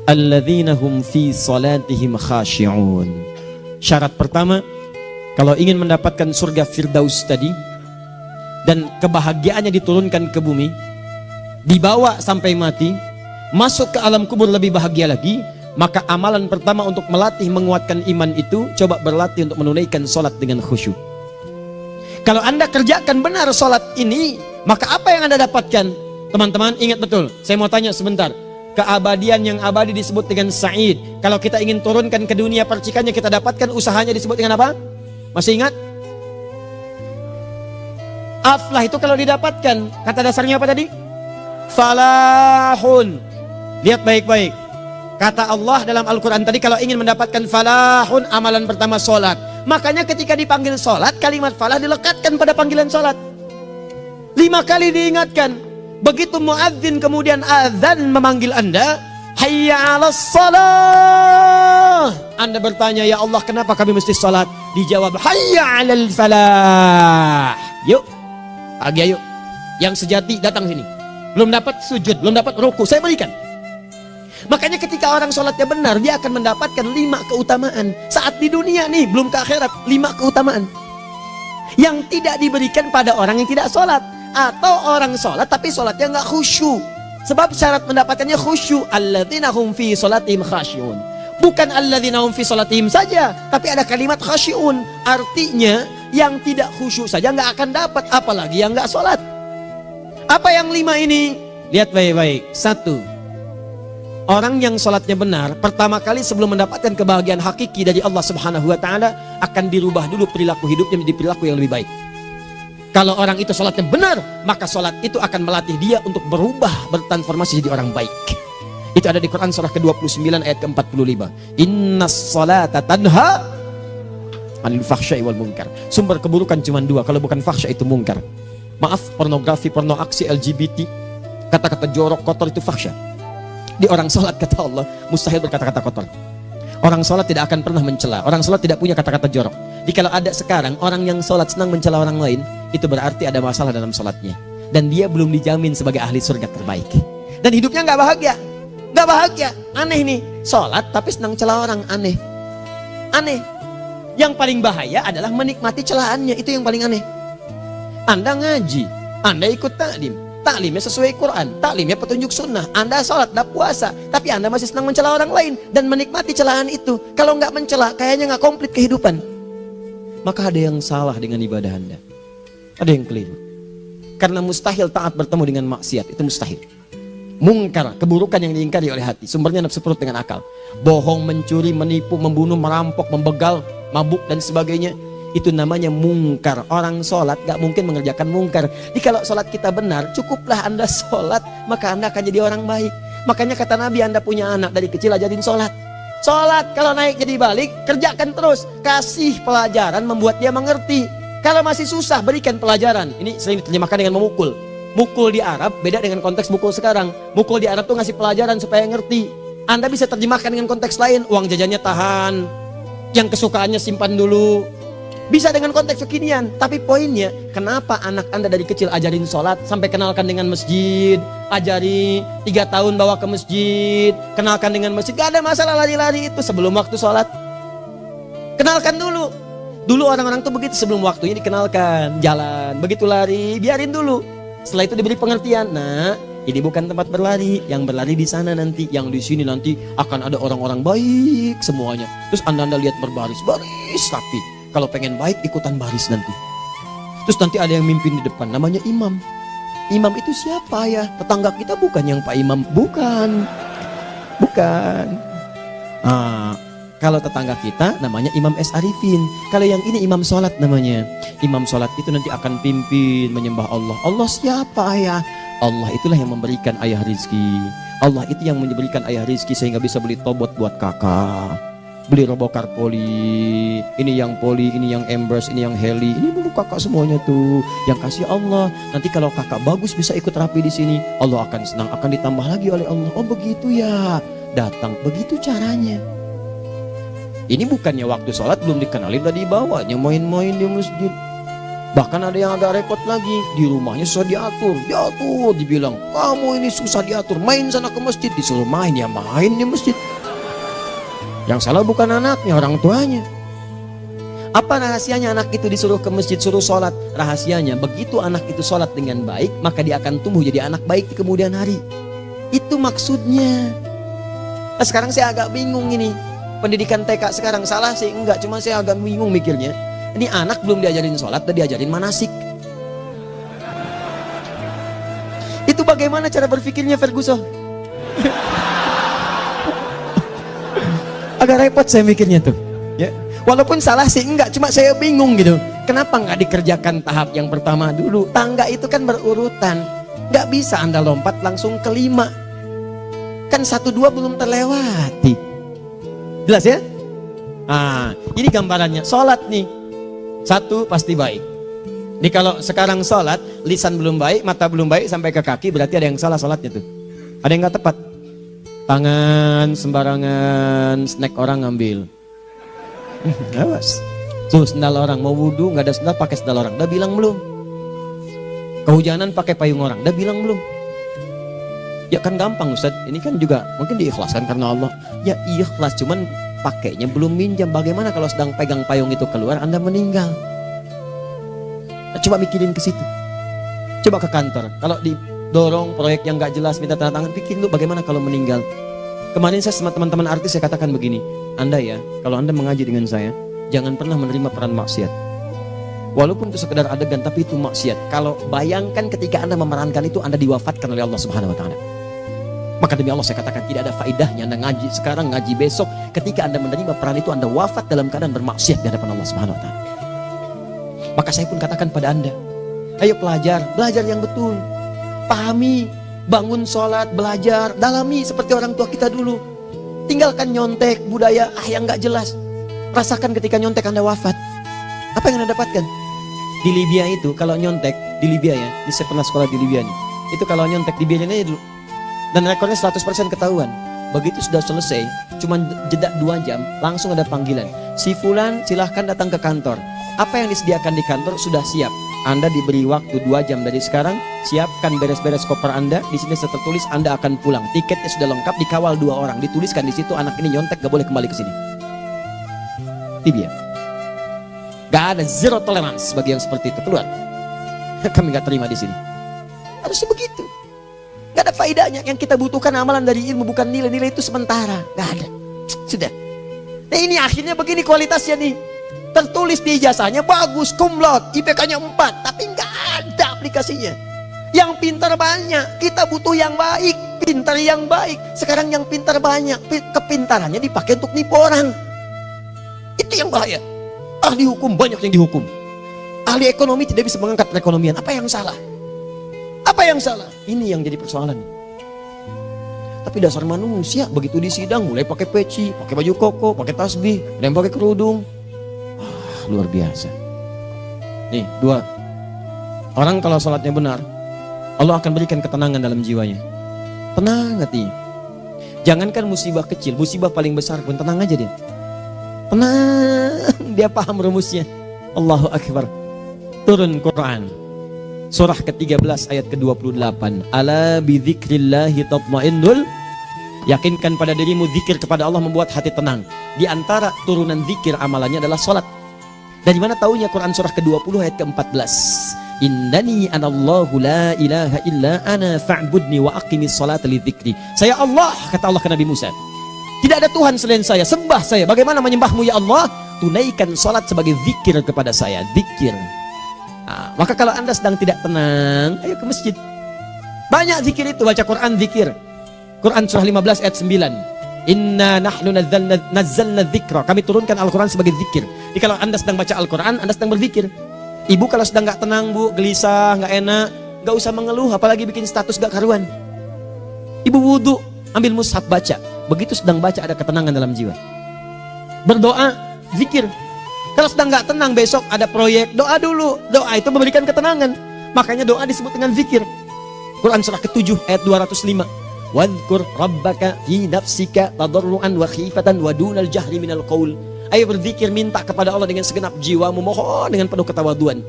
alladzina hum fi salatihim khashi'un. Syarat pertama, kalau ingin mendapatkan surga Firdaus tadi dan kebahagiaannya diturunkan ke bumi, dibawa sampai mati, masuk ke alam kubur lebih bahagia lagi, maka amalan pertama untuk melatih menguatkan iman itu, coba berlatih untuk menunaikan sholat dengan khusyuk. Kalau Anda kerjakan benar sholat ini, maka apa yang Anda dapatkan? Teman-teman ingat betul, saya mau tanya sebentar. Keabadian yang abadi disebut dengan sa'id. Kalau kita ingin turunkan ke dunia percikannya kita dapatkan, usahanya disebut dengan apa? Masih ingat? Aflah itu kalau didapatkan, kata dasarnya apa tadi? Falahun. Lihat baik-baik. Kata Allah dalam Al-Quran tadi, kalau ingin mendapatkan falahun, amalan pertama sholat. Makanya ketika dipanggil sholat, kalimat falah dilekatkan pada panggilan sholat. 5 kali diingatkan. Begitu muadzin kemudian azan memanggil Anda, hayya 'alas shalah. Anda bertanya, ya Allah kenapa kami mesti sholat? Dijawab, hayya 'alal falah. Yuk, pagi yuk. Yang sejati datang sini. Belum dapat sujud, belum dapat ruku, saya berikan. Makanya ketika orang sholatnya benar, dia akan mendapatkan 5 keutamaan. Saat di dunia nih, belum ke akhirat, 5 keutamaan yang tidak diberikan pada orang yang tidak sholat. Atau orang sholat tapi sholatnya nggak khusyuk. Sebab syarat mendapatkannya khusyuk. Alladzina hum fi sholatihim khasyi'un. Bukan alladzina hum fi sholatihim saja, tapi ada kalimat khasyi'un. Artinya yang tidak khusyuk saja nggak akan dapat, apalagi yang nggak sholat. Apa yang 5 ini? Lihat baik-baik. 1. Orang yang sholatnya benar, pertama kali sebelum mendapatkan kebahagiaan hakiki dari Allah Subhanahu wa Ta'ala, akan dirubah dulu perilaku hidupnya menjadi perilaku yang lebih baik. Kalau orang itu sholatnya benar, maka sholat itu akan melatih dia untuk berubah, bertransformasi jadi orang baik. Itu ada di Quran surah ke-29 ayat ke-45. Innas sholata tanha anil fahsya'i wal munkar. Sumber keburukan cuma 2, kalau bukan fahsya itu munkar. Maaf, pornografi, porno aksi, LGBT, kata-kata jorok, kotor itu fahsya. Di orang sholat kata Allah, mustahil berkata-kata kotor. Orang sholat tidak akan pernah mencela. Orang sholat tidak punya kata-kata jorok. Jadi kalau ada sekarang orang yang sholat senang mencela orang lain, itu berarti ada masalah dalam sholatnya. Dan dia belum dijamin sebagai ahli surga terbaik. Dan hidupnya nggak bahagia. Nggak bahagia. Aneh nih. Sholat tapi senang celah orang. Aneh. Aneh. Yang paling bahaya adalah menikmati celahannya. Itu yang paling aneh. Anda ngaji. Anda ikut taklim. Taklimnya sesuai Quran, taklimnya petunjuk sunnah. Anda sholat, Anda puasa, tapi Anda masih senang mencela orang lain dan menikmati celahan itu. Kalau nggak mencela, kayaknya nggak komplit kehidupan. Maka ada yang salah dengan ibadah Anda. Ada yang keliru. Karena mustahil taat bertemu dengan maksiat, itu mustahil. Mungkar, keburukan yang diingkari oleh hati, sumbernya nafsu perut dengan akal. Bohong, mencuri, menipu, membunuh, merampok, membegal, mabuk dan sebagainya. Itu namanya mungkar. Orang sholat gak mungkin mengerjakan mungkar. Jadi kalau sholat kita benar, cukuplah Anda sholat, maka Anda akan jadi orang baik. Makanya kata Nabi, Anda punya anak dari kecil ajarin sholat. Sholat kalau naik jadi balik, kerjakan terus. Kasih pelajaran membuat dia mengerti. Kalau masih susah, berikan pelajaran. Ini sering diterjemahkan dengan memukul. Mukul di Arab beda dengan konteks mukul sekarang. Mukul di Arab tuh ngasih pelajaran supaya ngerti. Anda bisa terjemahkan dengan konteks lain. Uang jajannya tahan, yang kesukaannya simpan dulu. Bisa dengan konteks kekinian, tapi poinnya kenapa anak Anda dari kecil ajarin sholat, sampai kenalkan dengan masjid, ajari 3 tahun bawa ke masjid, kenalkan dengan masjid, gak ada masalah lari-lari itu sebelum waktu sholat. Kenalkan dulu. Dulu orang-orang tuh begitu, sebelum waktunya dikenalkan, jalan, begitu lari, biarin dulu. Setelah itu diberi pengertian, nah ini bukan tempat berlari, yang berlari di sana nanti, yang di sini nanti akan ada orang-orang baik semuanya. Terus Anda lihat berbaris, baris rapi. Kalau pengen baik, ikutan baris nanti. Terus nanti ada yang mimpin di depan, namanya imam. Imam itu siapa ya? Tetangga kita bukan yang Pak Imam. Bukan. Bukan. Kalau tetangga kita namanya Imam S. Arifin. Kalau yang ini imam sholat namanya. Imam sholat itu nanti akan pimpin menyembah Allah. Allah siapa ya? Allah itulah yang memberikan ayah rizki. Allah itu yang memberikan ayah rizki sehingga bisa beli tobot buat kakak. Beli robokar poli, ini yang poli, ini yang embers, ini yang heli, ini dulu kakak semuanya tuh, yang kasih Allah. Nanti kalau kakak bagus bisa ikut rapi di sini, Allah akan senang, akan ditambah lagi oleh Allah. Oh begitu ya, datang, begitu caranya. Ini bukannya waktu sholat belum dikenalin tadi bawanya main-main di masjid. Bahkan ada yang agak repot lagi, di rumahnya susah diatur, dibilang, kamu ini susah diatur, main sana ke masjid, disuruh main, ya main di masjid. Yang salah bukan anaknya, orang tuanya. Apa rahasianya anak itu disuruh ke masjid, suruh sholat? Rahasianya, begitu anak itu sholat dengan baik, maka dia akan tumbuh jadi anak baik di kemudian hari. Itu maksudnya. Nah, sekarang saya agak bingung ini. Pendidikan TK sekarang salah sih? Enggak, cuma saya agak bingung mikirnya. Ini anak belum diajarin sholat, udah diajarin manasik. Itu bagaimana cara berpikirnya Ferguson? Agak repot saya mikirnya tuh. Ya. Walaupun salah sih enggak, cuma saya bingung gitu. Kenapa nggak dikerjakan tahap yang pertama dulu? Tangga itu kan berurutan. Nggak bisa Anda lompat langsung ke 5. Kan 1, 2 belum terlewati. Jelas ya? Nah, ini gambarannya. Sholat nih. 1 pasti baik. Ini kalau sekarang sholat, lisan belum baik, mata belum baik, sampai ke kaki, berarti ada yang salah sholatnya tuh. Ada yang nggak tepat. Tangan sembarangan, snack orang ngambil. Awas. Tuh sendal orang, mau wudhu nggak ada sendal, pakai sendal orang. Udah bilang belum? Kehujanan pakai payung orang. Udah bilang belum? Ya kan gampang Ustaz. Ini kan juga mungkin diikhlaskan karena Allah. Ya ikhlas, cuman pakainya belum minjam. Bagaimana kalau sedang pegang payung itu keluar, Anda meninggal? Nah, coba mikirin ke situ. Coba ke kantor. Kalau didorong proyek yang nggak jelas, minta tanda tangan, pikirin lu bagaimana kalau meninggal. Kemarin saya sama teman-teman artis saya katakan begini, Anda ya, kalau Anda mengaji dengan saya, jangan pernah menerima peran maksiat. Walaupun itu sekedar adegan, tapi itu maksiat. Kalau bayangkan ketika Anda memerankan itu, Anda diwafatkan oleh Allah Subhanahu Wa Taala. Maka demi Allah saya katakan tidak ada faedahnya Anda ngaji sekarang, ngaji besok. Ketika Anda menerima peran itu, Anda wafat dalam keadaan bermaksiat di hadapan Allah Subhanahu Wa Taala. Maka saya pun katakan pada Anda, ayo belajar yang betul, pahami. Bangun sholat, belajar, dalami seperti orang tua kita dulu. Tinggalkan nyontek, budaya yang gak jelas. Rasakan ketika nyontek Anda wafat. Apa yang Anda dapatkan? Di Libya itu, kalau nyontek, di Libya ya, saya pernah sekolah di Libya nih. Itu kalau nyontek, dibiarin aja dulu. Dan rekornya 100% ketahuan. Begitu sudah selesai, cuma jeda 2 jam, langsung ada panggilan. Si Fulan silahkan datang ke kantor. Apa yang disediakan di kantor sudah siap. Anda diberi waktu 2 jam dari sekarang, siapkan beres-beres koper Anda. Di sini tertulis Anda akan pulang. Tiketnya sudah lengkap, dikawal 2 orang. Dituliskan di situ anak ini nyontek gak boleh kembali ke sini. Libya. Gak ada, zero tolerance bagi yang seperti itu. Keluar. Kami gak terima di sini. Harusnya begitu. Gak ada faedahnya. Yang kita butuhkan amalan dari ilmu, bukan nilai-nilai itu sementara. Gak ada. Sudah. Nah ini akhirnya begini kualitasnya nih. Tertulis di ijazahnya bagus, cum laude, IPK-nya 4, tapi nggak ada aplikasinya. Yang pintar banyak, kita butuh yang baik, pintar yang baik. Sekarang yang pintar banyak, kepintarannya dipakai untuk nipu orang. Itu yang bahaya. Ahli hukum banyak yang dihukum. Ahli ekonomi tidak bisa mengangkat perekonomian. Apa yang salah? Apa yang salah? Ini yang jadi persoalan. Tapi dasar manusia, begitu di sidang mulai pakai peci, pakai baju koko, pakai tasbih, ada yang pakai kerudung. Luar biasa. Nih 2. Orang kalau sholatnya benar, Allah akan berikan ketenangan dalam jiwanya. Tenang hati. Jangankan musibah kecil, musibah paling besar pun tenang aja dia. Tenang, dia paham rumusnya. Allahu Akbar. Turun Quran surah ke-13 ayat ke-28. Ala bidzikrillahi tatmainnul. Yakinkan pada dirimu, zikir kepada Allah membuat hati tenang. Di antara turunan zikir amalannya adalah sholat. Dari mana taunya? Quran surah ke-20 ayat ke-14. Innani anallahu la ilaha illa ana fa'budni wa aqimis salata li dzikri. Saya Allah, kata Allah ke Nabi Musa. Tidak ada Tuhan selain saya, sembah saya. Bagaimana menyembahmu ya Allah? Tunaikan salat sebagai zikir kepada saya, zikir. Nah, maka kalau Anda sedang tidak tenang, ayo ke masjid. Banyak zikir itu, baca Quran zikir. Quran surah 15 ayat 9. Inna nahnu nazzalna dzikra. Kami turunkan Al-Quran sebagai zikir. Jadi kalau Anda sedang baca Al-Quran, Anda sedang berzikir. Ibu kalau sedang gak tenang, Bu, gelisah, gak enak, gak usah mengeluh, apalagi bikin status gak karuan. Ibu wudhu, ambil mushaf baca. Begitu sedang baca ada ketenangan dalam jiwa. Berdoa, zikir. Kalau sedang gak tenang, besok ada proyek, doa dulu. Doa itu memberikan ketenangan. Makanya doa disebut dengan zikir. Quran surah ke-7 ayat 205. Wadhkur rabbaka fi nafsika tadarruan wa khifatan wa dunal jahri minal qaul. Ayo berzikir, minta kepada Allah dengan segenap jiwamu, mohon dengan penuh ketawaduan.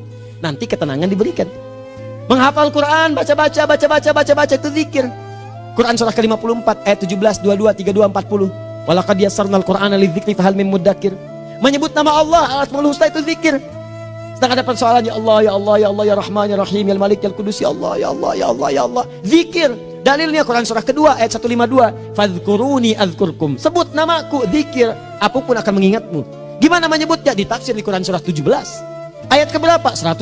nanti ketenangan diberikan. Menghafal Quran, baca itu zikir. Quran surah ke-54 ayat 17, 22, 32, 40. Walaqad yassarnal Qur'ana lidzikri fahal min muddakir. Menyebut nama Allah, Al-Asmaul Husna itu zikir. Sedang ada persoalan, ya Allah, ya Allah, ya Allah, ya Rahman, ya Rahim, ya Malik, ya Qudus, ya Allah, ya Allah, ya Allah, ya Allah. Zikir. Dalilnya Quran surah kedua ayat 152. Fadhkuruni adzkurkum. Sebut namaku, zikir. Apapun akan mengingatmu. Gimana menyebutnya? Ditafsir di Quran surah 17. Ayat keberapa? 110.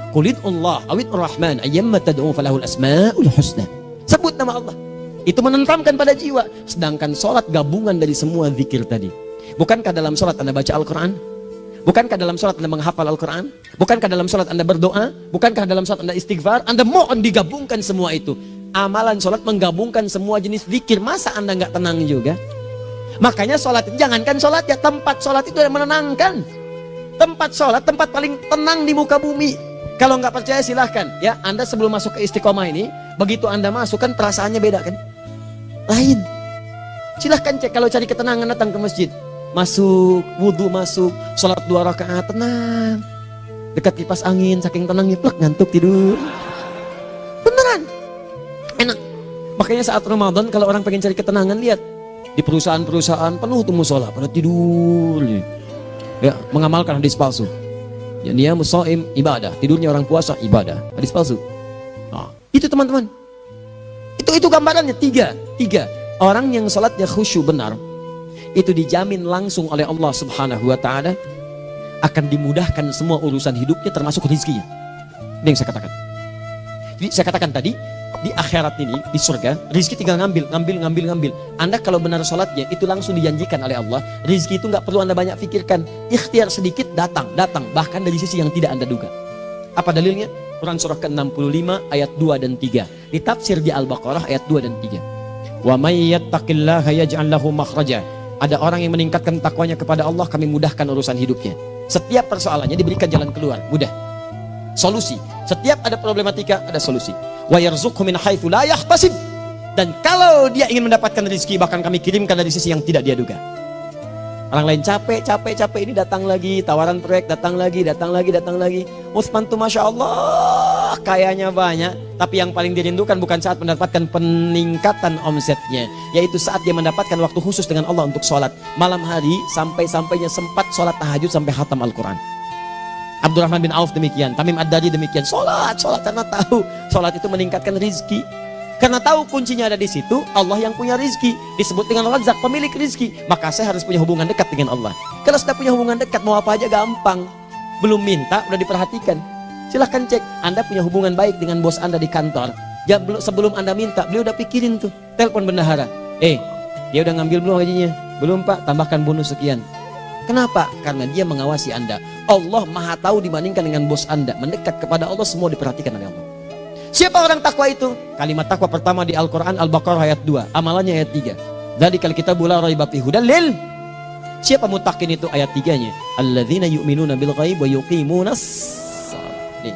Qulid Allah awid Rahman ayyamma tad'u falahul asmaul husna. Sebut nama Allah. Itu menentamkan pada jiwa. Sedangkan sholat gabungan dari semua zikir tadi. Bukankah dalam sholat Anda baca Al-Quran? Bukankah dalam sholat Anda menghafal Al-Quran? Bukankah dalam sholat Anda berdoa? Bukankah dalam sholat Anda istighfar? Anda mohon digabungkan semua itu. Amalan sholat menggabungkan semua jenis zikir. Masa Anda nggak tenang juga? Makanya sholat, jangankan sholat ya, tempat sholat itu yang menenangkan. Tempat sholat, tempat paling tenang di muka bumi. Kalau nggak percaya silahkan ya, Anda sebelum masuk ke Istiqomah ini, begitu Anda masuk kan perasaannya beda kan, lain. Silahkan cek, kalau cari ketenangan datang ke masjid, masuk wudhu, masuk sholat 2 rakaat tenang, dekat kipas angin, saking tenangnya plek ngantuk tidur, beneran enak. Makanya saat Ramadan kalau orang pengen cari ketenangan, lihat di perusahaan-perusahaan penuh tuh musola pada tidur ya, mengamalkan hadis palsu. Ya, dia musaim ibadah, tidurnya orang puasa ibadah, hadis palsu. Nah, itu teman-teman, itu gambarannya. Tiga orang yang salatnya khusyuk benar, itu dijamin langsung oleh Allah Subhanahu Wa Taala akan dimudahkan semua urusan hidupnya, termasuk rezekinya. Ini yang saya katakan. Jadi saya katakan tadi, di akhirat ini, di surga, rezeki tinggal ngambil. Anda kalau benar sholatnya, itu langsung dijanjikan oleh Allah. Rezeki itu nggak perlu Anda banyak pikirkan. Ikhtiar sedikit, datang. Bahkan dari sisi yang tidak Anda duga. Apa dalilnya? Quran surah ke-65 ayat 2 dan 3. Ditafsir di Al-Baqarah ayat 2 dan 3. Wa may yattaqillaha yaj'al lahu makhraja. Ada orang yang meningkatkan takwanya kepada Allah, kami mudahkan urusan hidupnya. Setiap persoalannya diberikan jalan keluar, mudah. Solusi. Setiap ada problematika, ada solusi. Wa yarzuqhu min haitsu la yahtasib. Dan kalau dia ingin mendapatkan rezeki, bahkan kami kirimkan dari sisi yang tidak dia duga. Orang lain capek ini datang lagi, tawaran proyek datang lagi. Utsman tuh Masya Allah kayanya banyak, tapi yang paling dirindukan bukan saat mendapatkan peningkatan omsetnya, yaitu saat dia mendapatkan waktu khusus dengan Allah untuk sholat malam hari, sampai-sampainya sempat sholat tahajud sampai khatam Al-Quran. Abdurrahman bin Auf demikian, Tamim Ad-Dari demikian, sholat karena tahu sholat itu meningkatkan rizki. Karena tahu kuncinya ada di situ, Allah yang punya rizki, disebut dengan Razzaq, pemilik rizki. Maka saya harus punya hubungan dekat dengan Allah. Kalau sudah punya hubungan dekat, mau apa aja gampang. Belum minta, udah diperhatikan. Silahkan cek, Anda punya hubungan baik dengan bos Anda di kantor. Ya, sebelum Anda minta, beliau udah pikirin tuh, telepon bendahara. Dia udah ngambil belum gajinya? Belum Pak, tambahkan bonus sekian. Kenapa? Karena dia mengawasi Anda. Allah maha tahu dibandingkan dengan bos Anda. Mendekat kepada Allah, semua diperhatikan oleh Allah. Siapa orang takwa itu? Kalimat takwa pertama di Al-Quran Al-Baqarah ayat 2, amalannya ayat 3. Dzalikal kitabu la raiba fihi hudal lil. Siapa mutakin itu? Ayat 3-nya. Alladzina yu'minuna bil ghaib wa yuqimunas shalah.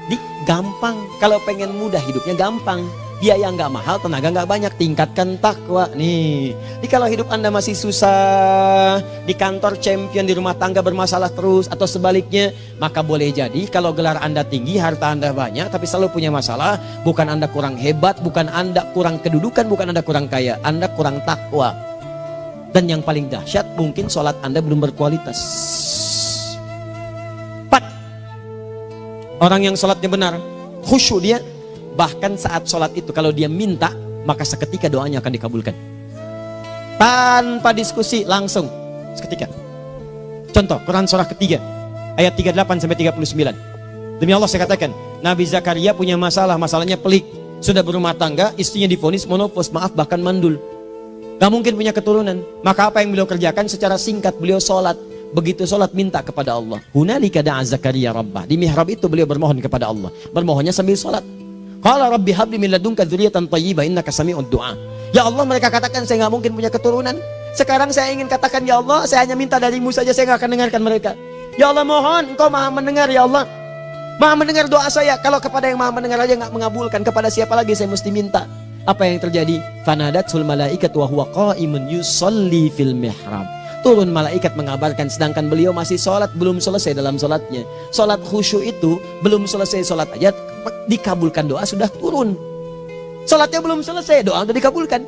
Ini gampang. Kalau pengen mudah hidupnya gampang. Biaya nggak mahal, tenaga nggak banyak, tingkatkan takwa nih. Jadi kalau hidup Anda masih susah, di kantor champion, di rumah tangga bermasalah terus, atau sebaliknya, maka boleh jadi kalau gelar Anda tinggi, harta Anda banyak, tapi selalu punya masalah. Bukan Anda kurang hebat, bukan Anda kurang kedudukan, bukan Anda kurang kaya, Anda kurang takwa. Dan yang paling dahsyat, mungkin sholat Anda belum berkualitas. 4. Orang yang sholatnya benar, khusyuk dia. Bahkan saat sholat itu kalau dia minta, maka seketika doanya akan dikabulkan. Tanpa diskusi, langsung seketika. Contoh, Quran surah ketiga ayat 38-39. Demi Allah saya katakan, Nabi Zakaria punya masalahnya pelik. Sudah berumah tangga, istrinya divonis monopos, maaf bahkan mandul. Gak mungkin punya keturunan. Maka apa yang beliau kerjakan? Secara singkat beliau sholat. Begitu sholat minta kepada Allah. Hunalika da'a Zakaria rabbah. Di mihrab itu beliau bermohon kepada Allah. Bermohonnya sambil sholat. Qala rabbi habli min ladunka dzurriyyatan thayyibah innaka sami'ud du'a. Ya Allah, mereka katakan saya nggak mungkin punya keturunan. Sekarang saya ingin katakan, ya Allah, saya hanya minta darimu saja, saya nggak akan dengarkan mereka. Ya Allah, mohon Engkau maha mendengar, ya Allah. Maha mendengar doa saya. Kalau kepada yang maha mendengar aja nggak mengabulkan, kepada siapa lagi saya mesti minta? Apa yang terjadi? Fanadatul malaikatu wa huwa qa'imun yusalli fil mihrab. turun malaikat mengabarkan, sedangkan beliau masih sholat, belum selesai dalam sholatnya. Sholat khusyuk itu belum selesai sholat aja dikabulkan, doa sudah turun. Sholatnya belum selesai, doa sudah dikabulkan.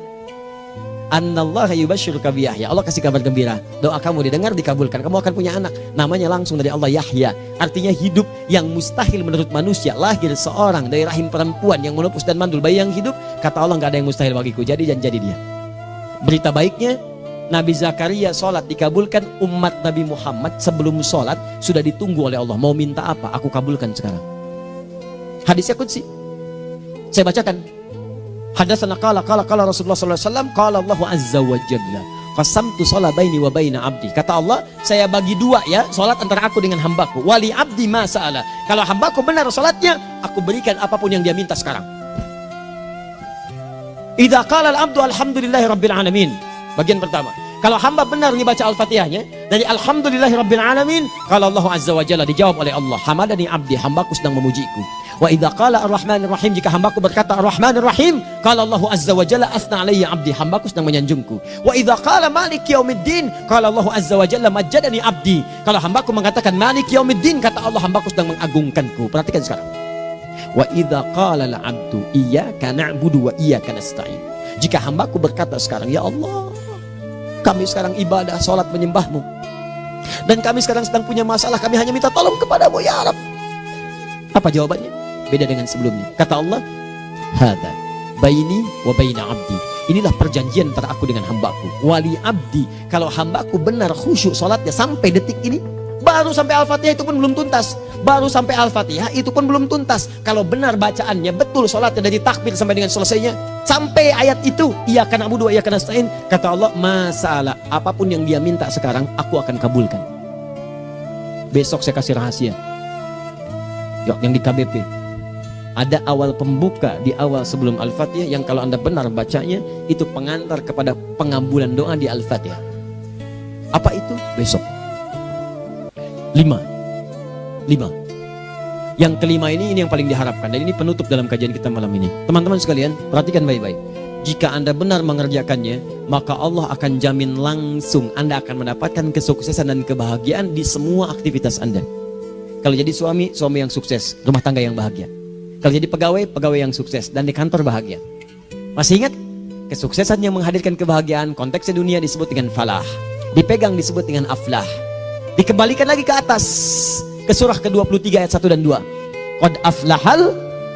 Annallaha yubashshiruka bi Yahya, Allah kasih kabar gembira, doa kamu didengar, dikabulkan, kamu akan punya anak, namanya langsung dari Allah Yahya, artinya hidup yang mustahil menurut manusia. Lahir seorang dari rahim perempuan yang menepus dan mandul, bayi yang hidup, kata Allah nggak ada yang mustahil bagiku, jadi dan jadi dia. Berita baiknya, Nabi Zakaria sholat dikabulkan, umat Nabi Muhammad sebelum sholat sudah ditunggu oleh Allah, mau minta apa, aku kabulkan sekarang. Hadisnya qudsi, saya bacakan. Hadatsana qala Rasulullah sallallahu alaihi wasallam, qala Allah azza wa jalla, qasamtu shalah baini wa baina abdi. Kata Allah, saya bagi dua ya, salat antara aku dengan hambaku. Wali abdi ma sa'ala. Kalau hambaku benar salatnya, aku berikan apapun yang dia minta sekarang. Idza qala al-abdu alhamdulillahi rabbil alamin. Bagian pertama. Kalau hamba benar dibaca Al-Fatihahnya dari alhamdulillahi rabbil alamin, kalau Allah azza wa jalla dijawab oleh Allah, hamadani abdi, hambaku sedang memujiku. Wa idza qala ar-rahmanir rahim, jika hambaku berkata ar-rahmanir rahim, kalau Allah azza wa jalla asna alayya abdi, hambaku sedang menyanjungku. Wa idza qala maliki yaumiddin, kalau Allah azza wa jalla majjadani abdi, kalau hambaku mengatakan maliki yaumiddin, kata Allah hambaku sedang mengagungkanku. Perhatikan sekarang. Wa idza qala al-abdu iyyaka na'budu wa iyyaka nasta'in, jika hambaku berkata sekarang, ya Allah, kami sekarang ibadah, sholat menyembahmu, dan kami sekarang sedang punya masalah, kami hanya minta tolong kepadamu ya Rabb. Apa jawabannya? Beda dengan sebelumnya. Kata Allah, hadza baini wa baina abdi, inilah perjanjian antara aku dengan hambaku. Wali abdi, kalau hambaku benar khusyuk sholatnya sampai detik ini, baru sampai Al-Fatihah itu pun belum tuntas. Baru sampai Al-Fatihah itu pun belum tuntas. Kalau benar bacaannya betul, sholatnya dari takbir sampai dengan selesainya, sampai ayat itu, iyyaka na'budu wa iyyaka nasta'in, kata Allah, masalah apapun yang dia minta sekarang, aku akan kabulkan. Besok saya kasih rahasia. Yuk, yang di KBP ada awal pembuka di awal sebelum Al-Fatihah, yang kalau Anda benar bacanya, itu pengantar kepada pengabulan doa di Al-Fatihah. Apa itu? Besok. 5. Yang kelima ini yang paling diharapkan, dan ini penutup dalam kajian kita malam ini. Teman-teman sekalian, perhatikan baik-baik. Jika Anda benar mengerjakannya, maka Allah akan jamin langsung Anda akan mendapatkan kesuksesan dan kebahagiaan di semua aktivitas Anda. Kalau jadi suami yang sukses, rumah tangga yang bahagia. Kalau jadi pegawai yang sukses, dan di kantor bahagia. Masih ingat? Kesuksesan yang menghadirkan kebahagiaan, konteksnya dunia disebut dengan falah, dipegang disebut dengan aflah. Dikembalikan lagi ke atas, ke surah ke-23 ayat 1 dan 2. Qad aflahal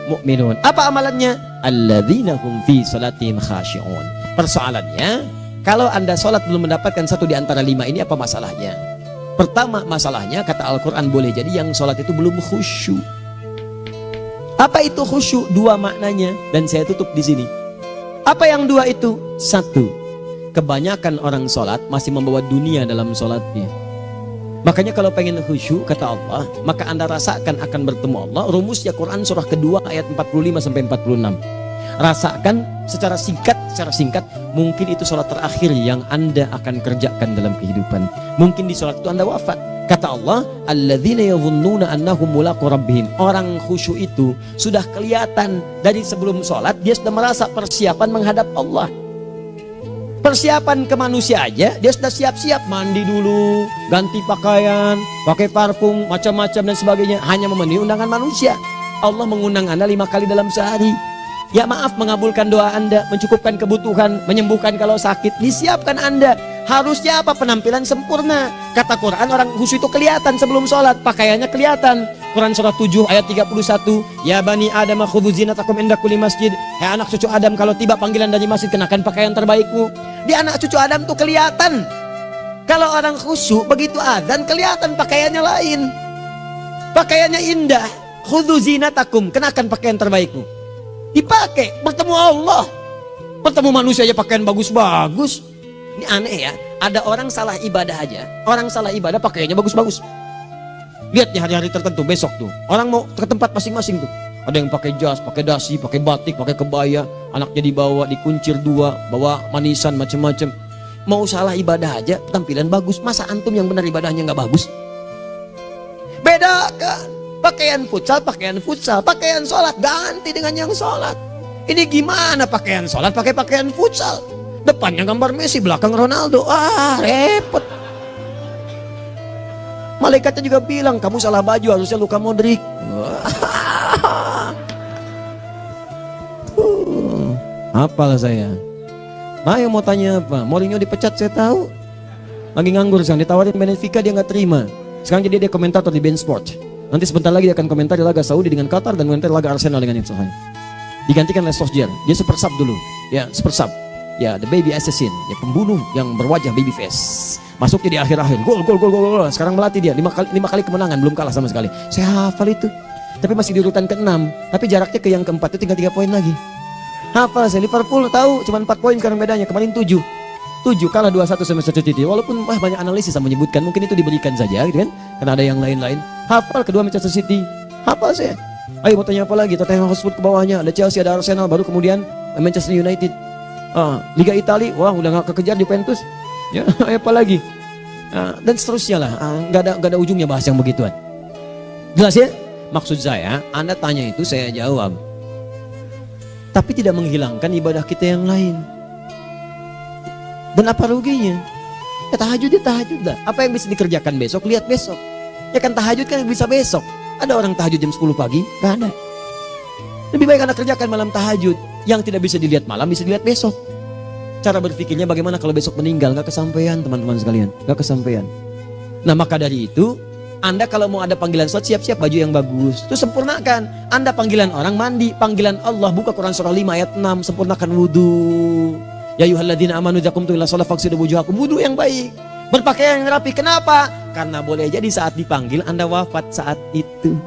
mu'minun. Apa amalannya? Alladzina hum fi salatihim khashi'un. Persoalannya, kalau Anda sholat belum mendapatkan satu di antara 5 ini, apa masalahnya? Pertama masalahnya, kata Al-Quran, boleh jadi yang sholat itu belum khusyuk. Apa itu khusyuk? 2 maknanya, dan saya tutup di sini. Apa yang 2 itu? 1, kebanyakan orang sholat masih membawa dunia dalam sholatnya. Makanya kalau pengen khusyuk, kata Allah, maka Anda rasakan akan bertemu Allah. Rumusnya Quran surah kedua ayat 45 sampai 46. Rasakan secara singkat, mungkin itu sholat terakhir yang Anda akan kerjakan dalam kehidupan. Mungkin di sholat itu Anda wafat. Kata Allah, alladzina yadhunnuna annahum mulaqu rabbihim. Orang khusyuk itu sudah kelihatan dari sebelum sholat, dia sudah merasa persiapan menghadap Allah. Persiapan ke manusia aja, dia sudah siap-siap, mandi dulu, ganti pakaian, pakai parfum, macam-macam dan sebagainya, hanya memenuhi undangan manusia. Allah mengundang Anda 5 kali dalam sehari. Ya maaf, mengabulkan doa Anda, mencukupkan kebutuhan, menyembuhkan kalau sakit, disiapkan Anda. Harusnya apa? Penampilan sempurna. Kata Quran, orang khusyuk itu kelihatan sebelum sholat, pakaiannya kelihatan. Quran surah 7 ayat 31, ya bani Adam khudhu zinatakum inda kulli masjid. Hai anak cucu Adam, kalau tiba panggilan dari masjid, kenakan pakaian terbaikmu. Di anak cucu Adam tuh kelihatan. Kalau orang khusyuk, begitu adzan kelihatan pakaiannya lain. Pakaiannya indah. Khudhu zinatakum, kenakan pakaian terbaikmu. Dipakai, bertemu Allah. Bertemu manusia aja pakaian bagus-bagus. Ini aneh ya, ada orang salah ibadah aja. Orang salah ibadah pakaiannya bagus-bagus. Lihat di hari-hari tertentu, besok tuh orang mau ke tempat masing-masing tuh. Ada yang pakai jas, pakai dasi, pakai batik, pakai kebaya. Anaknya dibawa, dikuncir 2, bawa manisan macam-macam. Mau salah ibadah aja, tampilan bagus. Masa antum yang benar ibadahnya nggak bagus? Bedakan. Pakaian futsal, pakaian sholat ganti dengan yang sholat. Ini gimana pakaian sholat pakai pakaian futsal? Depannya gambar Messi, belakang Ronaldo. Repot. Malaikatnya juga bilang, kamu salah baju, harusnya Luka Modric. Apalah saya. Ayo mau tanya apa? Mourinho dipecat saya tahu. Lagi nganggur sekarang, ditawarin Benfica dia nggak terima. Sekarang jadi dia komentator di beIN Sport. Nanti sebentar lagi dia akan komentari laga Saudi dengan Qatar dan komentari laga Arsenal dengan Inter. Digantikan oleh Solskjaer. Dia super sub dulu. Ya, super sub. Ya, the baby assassin, ya pembunuh yang berwajah baby face. Masuknya di akhir-akhir. Gol. Sekarang melatih dia 5 kali kemenangan, belum kalah sama sekali. Saya hafal itu. Tapi masih di urutan ke-6. Tapi jaraknya ke yang ke-4 itu tinggal 3 poin lagi. Hafal saya. Liverpool tahu cuma 4 poin sekarang bedanya. Kemarin 7 kalah 2-1 sama Manchester City. Walaupun banyak analisis yang menyebutkan mungkin itu diberikan saja gitu kan. Karena ada yang lain-lain. Hafal kedua Manchester City. Hafal saya. Ayo mau tanya apa lagi? Tottenham Hotspur ke bawahnya. Ada Chelsea, ada Arsenal, baru kemudian Manchester United. Liga Italia, wah udah gak kekejar Juventus. Ya, apa lagi? Dan seterusnya lah. Gak ada ujungnya bahas yang begituan. Jelas ya? Maksud saya, Anda tanya itu saya jawab. Tapi tidak menghilangkan ibadah kita yang lain. Dan apa ruginya? Ya tahajud lah. Apa yang bisa dikerjakan besok, lihat besok. Ya kan tahajud kan bisa besok. Ada orang tahajud jam 10 pagi? Gak ada. Lebih baik Anda kerjakan malam tahajud. Yang tidak bisa dilihat malam, bisa dilihat besok. Cara berpikirnya bagaimana kalau besok meninggal? Gak kesampaian teman-teman sekalian. Gak kesampaian. Nah maka dari itu, Anda kalau mau ada panggilan sholat, siap-siap baju yang bagus. Terus sempurnakan. Anda panggilan orang mandi. Panggilan Allah, buka Quran surah 5 ayat 6. Sempurnakan wudhu. Ya ayyuhalladzina amanu idza qumtum ila sholati faghsilu wujuhakum. Wudhu yang baik. Berpakaian yang rapi. Kenapa? Karena boleh jadi saat dipanggil Anda wafat saat itu.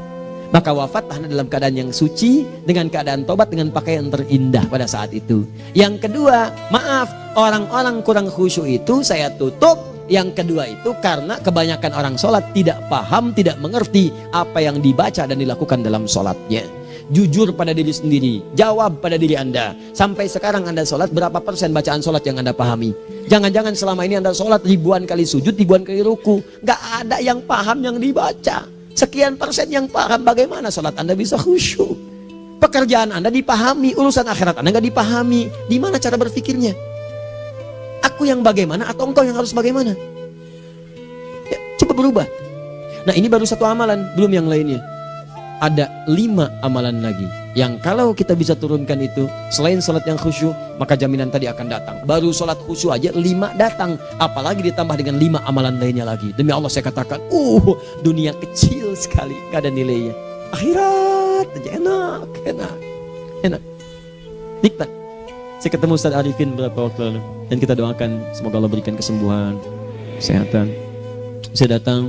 Maka wafat Anda dalam keadaan yang suci, dengan keadaan tobat, dengan pakaian terindah pada saat itu. Yang kedua, maaf, orang-orang kurang khusyuk itu saya tutup. Yang kedua itu karena kebanyakan orang sholat tidak paham, tidak mengerti apa yang dibaca dan dilakukan dalam sholatnya. Jujur pada diri sendiri, jawab pada diri Anda. Sampai sekarang Anda sholat, berapa persen bacaan sholat yang Anda pahami? Jangan-jangan selama ini Anda sholat ribuan kali sujud, ribuan kali ruku. Gak ada yang paham yang dibaca. Sekian persen yang paham, bagaimana sholat Anda bisa khusyuk? Pekerjaan Anda dipahami, urusan akhirat Anda gak dipahami. Di mana cara berpikirnya? Aku yang bagaimana atau engkau yang harus bagaimana? Ya, coba berubah. Nah ini baru satu amalan, belum yang lainnya. Ada 5 amalan lagi yang kalau kita bisa turunkan itu, selain sholat yang khusyuk, maka jaminan tadi akan datang. Baru sholat khusyuk aja 5 datang, apalagi ditambah dengan 5 amalan lainnya lagi. Demi Allah saya katakan, dunia kecil sekali, gak ada nilainya. Akhirat aja enak, nikmat. Saya ketemu Ustaz Arifin beberapa waktu lalu, dan kita doakan semoga Allah berikan kesembuhan, kesehatan. Saya datang,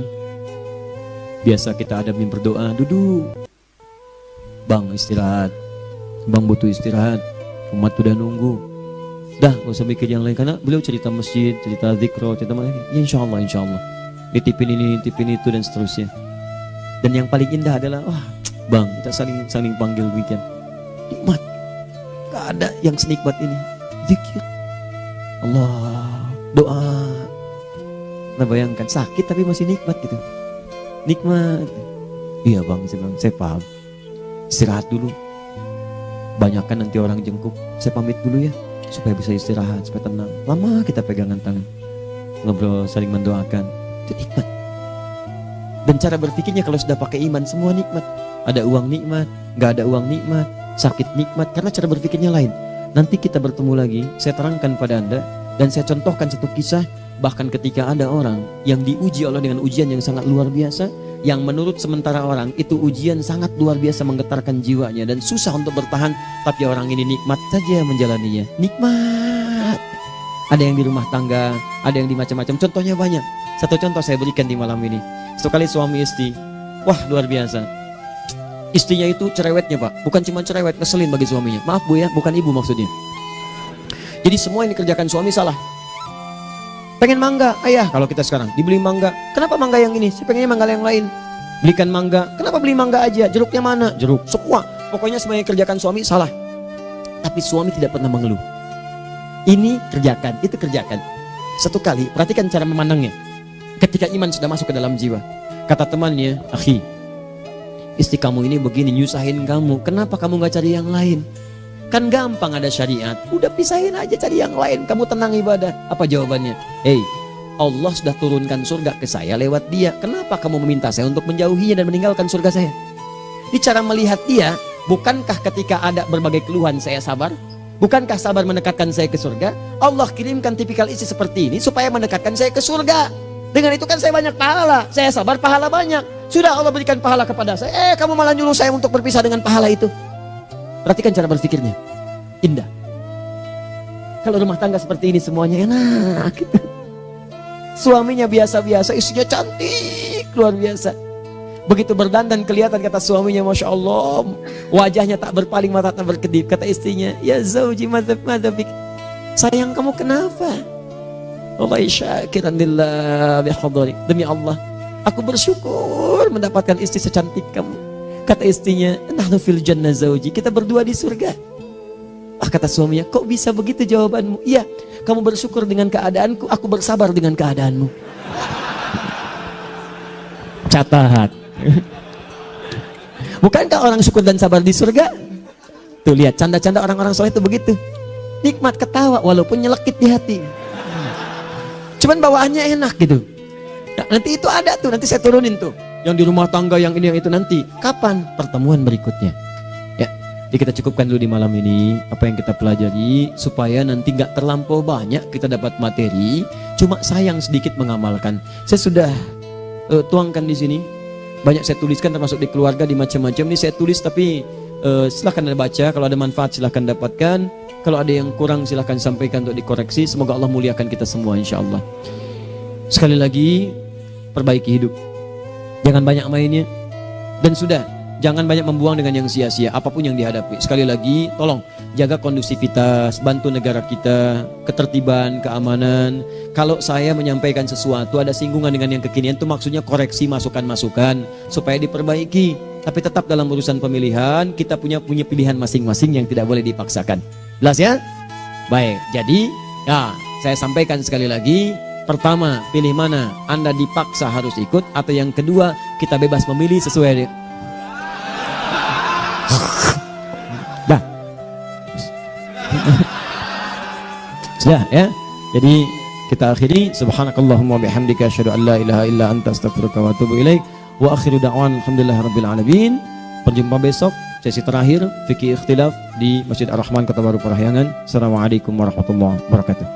biasa kita adamin berdoa, duduk. Bang istirahat, bang butuh istirahat, umat udah nunggu. Dah gak usah mikir yang lain, karena beliau cerita masjid, cerita zikro, cerita mana ini. Insya Allah, nitipin ini, nitipin itu dan seterusnya. Dan yang paling indah adalah, bang kita saling panggil weekend. Nikmat, gak ada yang senikmat ini. Zikir, Allah, doa. Nah bayangkan sakit tapi masih nikmat gitu. Nikmat. Iya bang, saya paham. Istirahat dulu. Banyakkan nanti orang jengkuk. Saya pamit dulu ya, supaya bisa istirahat, supaya tenang. Lama kita pegangan tangan, ngobrol, saling mendoakan. Itu nikmat. Dan cara berpikirnya kalau sudah pakai iman, semua nikmat. Ada uang nikmat, gak ada uang nikmat, sakit nikmat. Karena cara berpikirnya lain. Nanti kita bertemu lagi, saya terangkan pada Anda. Dan saya contohkan satu kisah. Bahkan ketika ada orang yang diuji Allah dengan ujian yang sangat luar biasa, yang menurut sementara orang itu ujian sangat luar biasa menggetarkan jiwanya dan susah untuk bertahan, tapi orang ini nikmat saja menjalaninya. Nikmat. Ada yang di rumah tangga, ada yang di macam-macam. Contohnya banyak. Satu contoh saya berikan di malam ini. Satu kali suami istri, wah luar biasa. Istrinya itu cerewetnya Pak, bukan cuma cerewet, ngeselin bagi suaminya. Maaf Bu ya, bukan ibu maksudnya. Jadi semua yang dikerjakan suami salah. Pengen mangga, ayah kalau kita sekarang dibeli mangga. Kenapa mangga yang ini? Saya pengennya mangga yang lain. Belikan mangga. Kenapa beli mangga aja? Jeruknya mana? Jeruk. Semua. Pokoknya semua yang kerjakan suami salah. Tapi suami tidak pernah mengeluh. Ini kerjakan, itu kerjakan. Satu kali, perhatikan cara memandangnya. Ketika iman sudah masuk ke dalam jiwa. Kata temannya, akhi, istri kamu ini begini, nyusahin kamu. Kenapa kamu gak cari yang lain? Kan gampang ada syariat. Udah pisahin aja cari yang lain. Kamu tenang ibadah. Apa jawabannya? Hey, Allah sudah turunkan surga ke saya lewat dia. Kenapa kamu meminta saya untuk menjauhinya dan meninggalkan surga saya? Ini cara melihat dia. Bukankah ketika ada berbagai keluhan saya sabar? Bukankah sabar mendekatkan saya ke surga? Allah kirimkan tipikal istri seperti ini supaya mendekatkan saya ke surga. Dengan itu kan saya banyak pahala. Saya sabar, pahala banyak. Sudah Allah berikan pahala kepada saya. Kamu malah nyuruh saya untuk berpisah dengan pahala itu. Perhatikan cara berpikirnya. Indah. Kalau rumah tangga seperti ini semuanya enak gitu. Suaminya biasa-biasa, istrinya cantik, luar biasa. Begitu berdandan kelihatan kata suaminya, Masya Allah, wajahnya tak berpaling, mata tak berkedip. Kata istrinya, ya zauji madhabik, sayang kamu kenapa? Wallahi syakiran lillah bihadari, demi Allah aku bersyukur mendapatkan istri secantik kamu. Kata istrinya, nahnu fil jannah zauji, kita berdua di surga. Kata suaminya, kok bisa begitu jawabanmu? Iya, kamu bersyukur dengan keadaanku, aku bersabar dengan keadaanmu. Catat. Bukankah orang syukur dan sabar di surga? Tuh lihat, canda-canda orang-orang soleh itu begitu. Nikmat ketawa walaupun nyelekit di hati. Cuman bawaannya enak gitu. Nah, nanti itu ada tuh, nanti saya turunin tuh. Yang di rumah tangga, yang ini, yang itu nanti. Kapan? Pertemuan berikutnya. Ya, jadi kita cukupkan dulu di malam ini apa yang kita pelajari supaya nanti nggak terlampau banyak kita dapat materi. Cuma sayang sedikit mengamalkan. Saya sudah tuangkan di sini. Banyak saya tuliskan termasuk di keluarga, di macam-macam. Ini saya tulis tapi silahkan Anda baca. Kalau ada manfaat silahkan dapatkan. Kalau ada yang kurang silahkan sampaikan untuk dikoreksi. Semoga Allah muliakan kita semua insya Allah. Sekali lagi, perbaiki hidup. Jangan banyak mainnya. Dan sudah, jangan banyak membuang dengan yang sia-sia apapun yang dihadapi. Sekali lagi, tolong jaga kondusivitas, bantu negara kita, ketertiban, keamanan. Kalau saya menyampaikan sesuatu ada singgungan dengan yang kekinian, itu maksudnya koreksi masukan-masukan supaya diperbaiki. Tapi tetap dalam urusan pemilihan kita punya pilihan masing-masing yang tidak boleh dipaksakan. Jelas ya? Baik, jadi ya saya sampaikan sekali lagi. Pertama, pilih mana? Anda dipaksa harus ikut, atau yang kedua, kita bebas memilih sesuai. Dah. Sudah ya. Jadi kita akhiri. Subhanakallahumma bihamdika asyhadu an la ilaha illa anta astaghfiruka wa atubu ilaik. Wa akhiru da'wan alhamdulillahirabbil alamin. Berjumpa besok sesi terakhir fikih ikhtilaf di Masjid Ar-Rahman Kota Baru Parahyangan. Assalamualaikum warahmatullahi wabarakatuh.